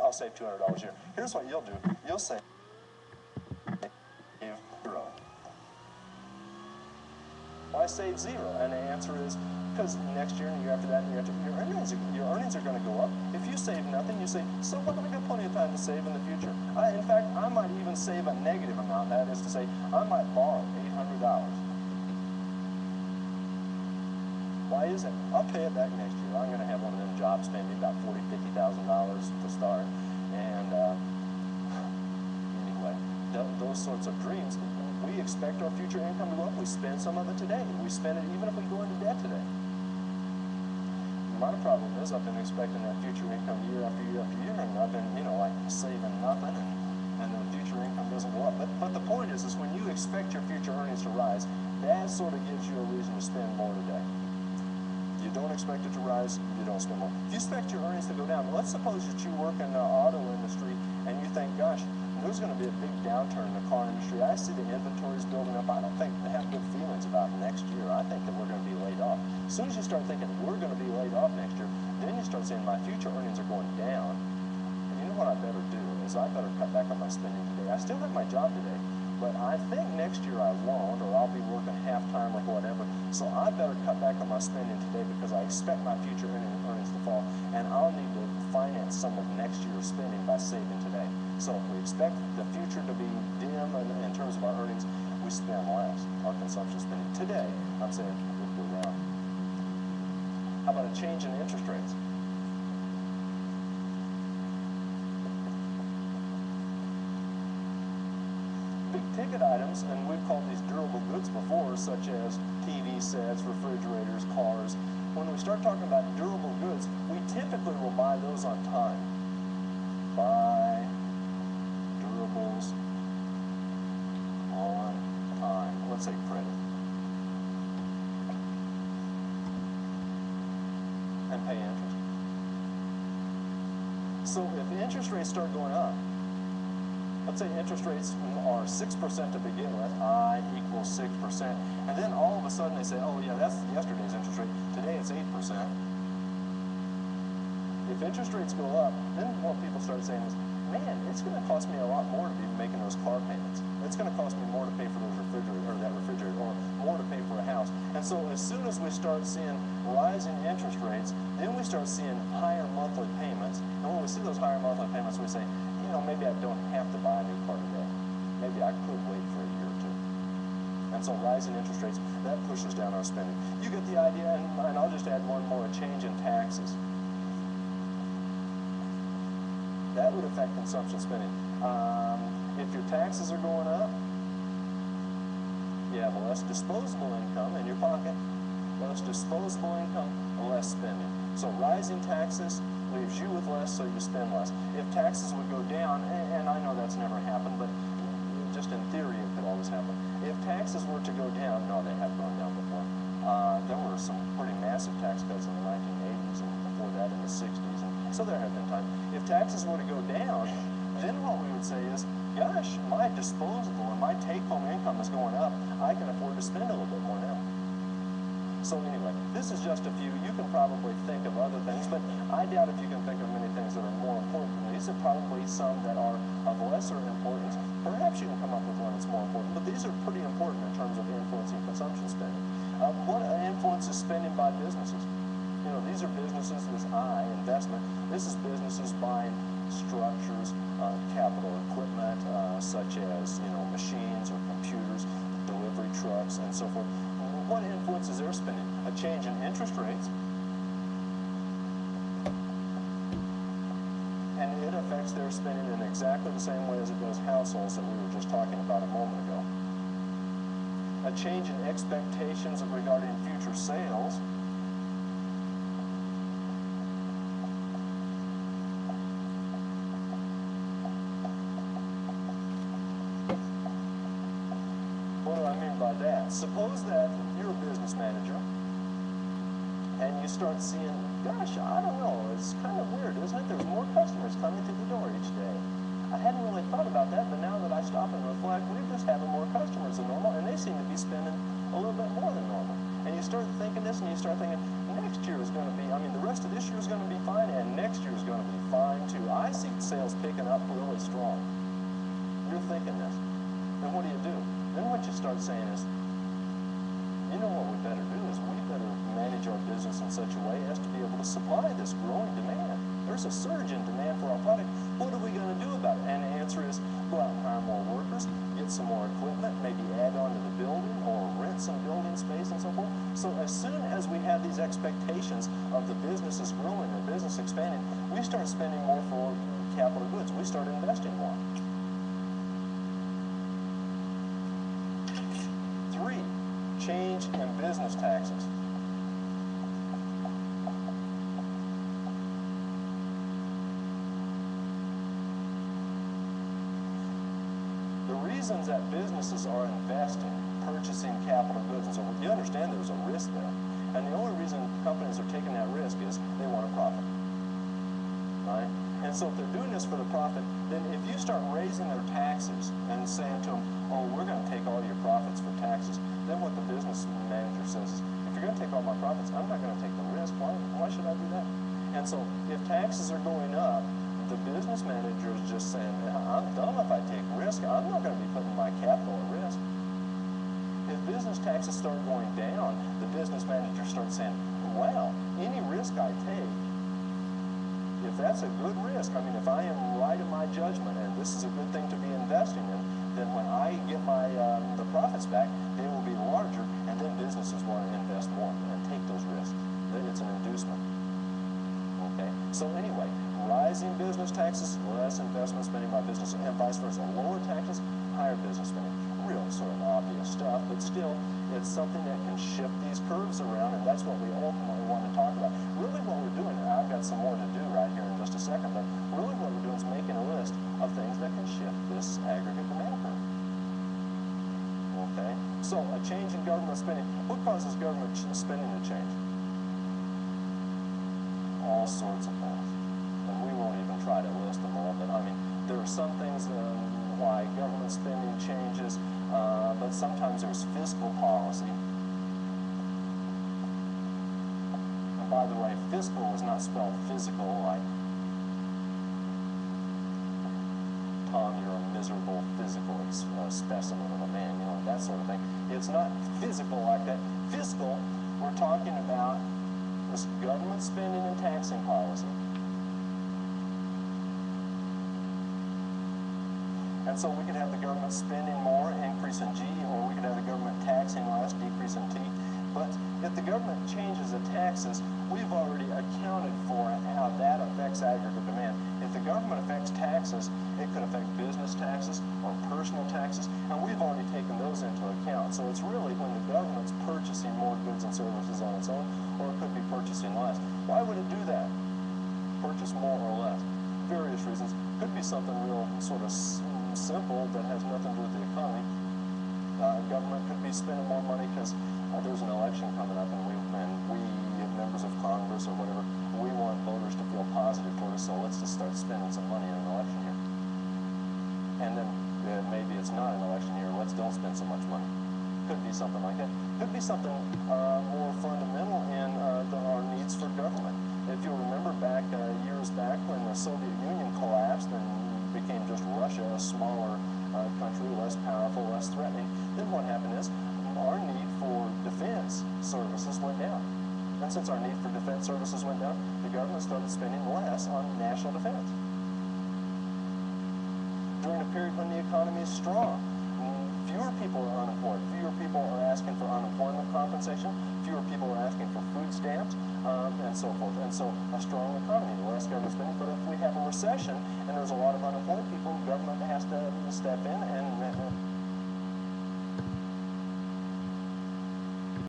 I'll save $200 a year. Here's what you'll do. You'll save zero. Why save zero? And the answer is because next year and the year after that and the year after, your earnings are going to go up. If you save nothing, you say, so what, I got plenty of time to save in the future. In fact, I might even save a negative amount. That is to say, I might borrow $800. Why is it? I'll pay it back next year. I'm going to have one of them jobs paying me about $40,000, $50,000 to start. And anyway, those sorts of dreams, we expect our future income to go up. We spend some of it today. We spend it even if we go into debt today. My problem is I've been expecting that future income year after year after year, and I've been, like saving nothing, and the future income doesn't go up. But the point is when you expect your future earnings to rise, that sort of gives you a reason to spend more today. You don't expect it to rise, you don't spend more. If you expect your earnings to go down, let's suppose that you work in the auto industry and you think, gosh, there's going to be a big downturn in the car industry. I see the inventories building up. I don't think they have good feelings about next year. I think that we're going to be laid off. As soon as you start thinking we're going to be laid off next year, then you start saying my future earnings are going down. And you know what I better do is I better cut back on my spending today. I still have my job today, but I think next year I won't, or I'll be working half-time or whatever. So I better cut back on my spending today because I expect my future earnings to fall, and I'll need to finance some of next year's spending by saving today. So if we expect the future to be dim in terms of our earnings, we spend less. Our consumption spending today, I'm saying, would go down. How about a change in interest rates? Big ticket items, and we've called these durable goods before, such as TV sets, refrigerators, cars. When we start talking about durable goods, we typically will buy those on time. Buy durables on time. Let's say credit. And pay interest. So if interest rates start going up, let's say interest rates are 6% to begin with, I equals 6%, and then all of a sudden they say, oh yeah, that's yesterday's interest rate, today it's 8%. If interest rates go up, then what people start saying is, man, it's going to cost me a lot more to be making those car payments. It's going to cost me more to pay for those that refrigerator, or more to pay for a house. And so as soon as we start seeing rising interest rates, then we start seeing higher monthly payments. And when we see those higher monthly payments, we say, maybe I don't have to buy a new car today. Maybe I could wait for a year or two. And so rising interest rates, that pushes down our spending. You get the idea, and I'll just add one more, a change in taxes. That would affect consumption spending. If your taxes are going up, you have less disposable income in your pocket. Less disposable income, less spending. So rising taxes leaves you with less, so you spend less. If taxes would go down, and I know that's never happened, but just in theory it could always happen. If taxes were to go down, no, they have gone down before. There were some pretty massive tax cuts in the 1980s, and before that in the 60s, and so there have been times. If taxes were to go down, then what we would say is, gosh, my disposable and my take-home income is going up. I can afford to spend a little bit more now. So anyway, this is just a few. You can probably think of other things, but I doubt if you can think of many things that are more important than these. There are probably some that are of lesser importance. Perhaps you can come up with one that's more important, but these are pretty important in terms of influencing consumption spending. What influences spending by businesses? These are businesses, this I, investment. This is businesses buying structures, capital equipment, such as, machines or computers, delivery trucks, and so forth. What influences their spending? A change in interest rates, and it affects their spending in exactly the same way as it does households that we were just talking about a moment ago. A change in expectations regarding future sales, by that. Suppose that you're a business manager and you start seeing, gosh, I don't know, it's kind of weird, isn't it? There's more customers coming to the door each day. I hadn't really thought about that, but now that I stop and reflect, we're just having more customers than normal, and they seem to be spending a little bit more than normal. And you start thinking this, and you start thinking, next next year is going to be, I mean, the rest of this year is going to be fine, and next year is going to be fine too. I see sales picking up really strong. You're thinking this. Then what do? Then what you start saying is, you know what we better do is we better manage our business in such a way as to be able to supply this growing demand. There's a surge in demand for our product. What are we going to do about it? And the answer is go out and hire more workers, get some more equipment, maybe add on to the building or rent some building space and so forth. So as soon as we have these expectations of the business is growing or business expanding, we start spending more for capital goods. We start investing more. 3, change in business taxes. The reasons that businesses are investing, purchasing capital goods, and so you understand there's a risk there. And the only reason companies are taking that risk is they want a profit. Right? And so if they're doing this for the profit, then if you start raising their taxes and saying to them, oh, we're going to take all your profits for taxes, then what the business manager says is, if you're going to take all my profits, I'm not going to take the risk. Why should I do that? And so if taxes are going up, the business manager is just saying, I'm dumb if I take risk. I'm not going to be putting my capital at risk. If business taxes start going down, the business manager starts saying, well, any risk I take, if that's a good risk, I mean, if I am right in my judgment and this is a good thing to be investing in, then when I get my the profits back, they will be larger, and then businesses want to invest more and take those risks. It's an inducement. Okay? So anyway, rising business taxes, less investment spending by business, and vice versa. Lower taxes, higher business spending. Real sort of obvious stuff, but still, it's something that can shift these curves around, and that's what we ultimately want to talk about. Really what we're doing, and I've got some more to do right here in just a second, but really what we're doing is making a list of things that can shift this aggregate demand curve. Okay? So, a change in government spending. What causes government spending to change? All sorts of things. And we won't even try to list them all, but I mean, there are some things why government spending changes, but sometimes there's fiscal policy. And by the way, fiscal is not spelled physical like, Tom, you're a miserable physical specimen of a man, you know, that sort of thing. It's not physical like that. Fiscal, we're talking about this government spending and taxing policy. And so we could have the government spending more, increase in G, or we could have the government taxing less, decrease in T. But if the government changes the taxes, we've already accounted for how that affects aggregate demand. If the government affects taxes, it could affect business taxes or personal taxes, and we've already taken those into account. So it's really when the government's purchasing more goods and services on its own, or it could be purchasing less. Why would it do that? Purchase more or less? Various reasons. Could be something real sort of simple that has nothing to do with the economy. Government could be spending more money because there's an election coming up, and we, members of Congress or whatever, we want voters to feel positive toward us, so let's just start spending some money in an election year. And then maybe it's not an election year, don't spend so much money. Could be something like that. Could be something more fundamental in our needs for government. If you'll remember back, years back, when the Soviet Union collapsed and became just Russia, a smaller country, less powerful, less threatening, then what happened is our need for defense services went down. And since our need for defense services went down, the government started spending less on national defense. During a period when the economy is strong, fewer people are unemployed, fewer people are asking for unemployment compensation, fewer people are asking for food stamps, and so forth. And so a strong economy, less government spending. But if we have a recession and there's a lot of unemployed people, government has to step in and